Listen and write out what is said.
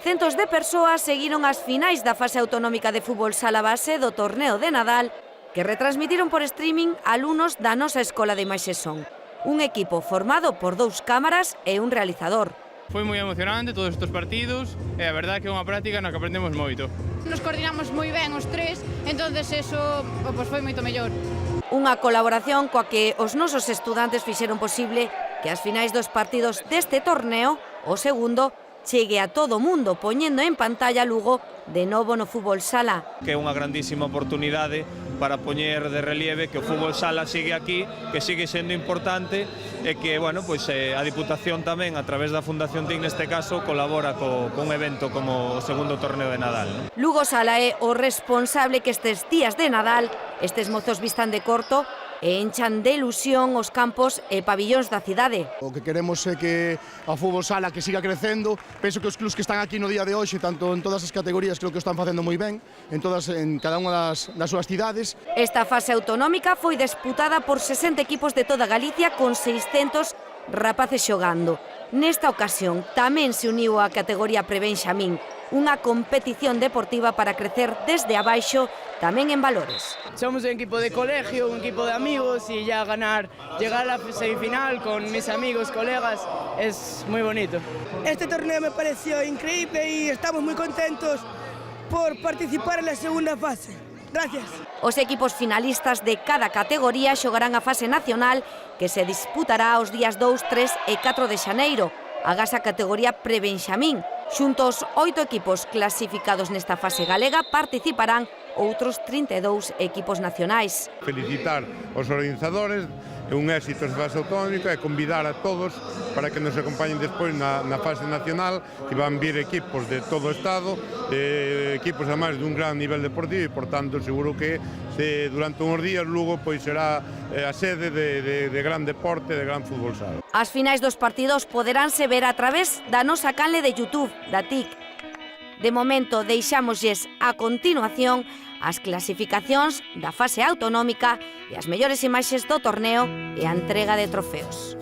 Centos de persoas seguiron as finais da fase autonómica de fútbol sala base do torneo de Nadal, que retransmitiron por streaming alumnos da nosa Escola de Imaxe Son. Un equipo formado por 2 cámaras e un realizador. Foi moi emocionante todos estes partidos e a verdade que é unha práctica na que aprendemos moito. Nos coordinamos moi ben os tres, entonces eso foi moito mellor. Unha colaboración coa que os nosos estudantes fixeron posible que as finais dos partidos deste torneo, o segundo, chegue a todo o mundo, poñendo en pantalla Lugo de novo no fútbol sala. Que é unha grandísima oportunidade para poñer de relieve que o fútbol sala sigue aquí, que sigue sendo importante e que, bueno, pois a Diputación tamén, a través da Fundación TIC neste caso, colabora con evento como o segundo torneo de Nadal. Lugo Sala é o responsable que estes días de Nadal estes mozos vistan de corto e enchan de ilusión os campos e pabillóns da cidade. O que queremos é que a fútbol sala que siga crecendo. Penso que os clubs que están aquí no día de hoxe, tanto en todas as categorías, creo que o están facendo moi ben, en cada unha das súas cidades. Esta fase autonómica foi disputada por 60 equipos de toda Galicia con 600 rapaces xogando. Nesta ocasión tamén se uniu a categoría Prebenxamín, unha competición deportiva para crecer desde abaixo, tamén en valores. Somos un equipo de colegio, un equipo de amigos y ya llegar a la semifinal con mis amigos, colegas, es muy bonito. Este torneo me pareció increíble y estamos muy contentos por participar en la segunda fase. Gracias. Os equipos finalistas de cada categoría xogarán a fase nacional que se disputará os días 2, 3 e 4 de xaneiro. Agás a categoría Prebenxamín. Xuntos 8 equipos clasificados nesta fase galega participarán outros 32 equipos nacionais. Felicitar os organizadores, é un éxito esta fase autonómica e convidar a todos para que nos acompañen despois na fase nacional, que van vir equipos de todo o Estado, equipos ademais dun gran nivel deportivo e, por tanto, seguro que durante uns días Lugo pois será a sede de gran deporte, de gran fútbol sala. As finais dos partidos poderánse ver a través da nosa canle de YouTube, da TIC. De momento, deixámoslles a continuación as clasificacións da fase autonómica e as mellores imaxes do torneo e a entrega de trofeos.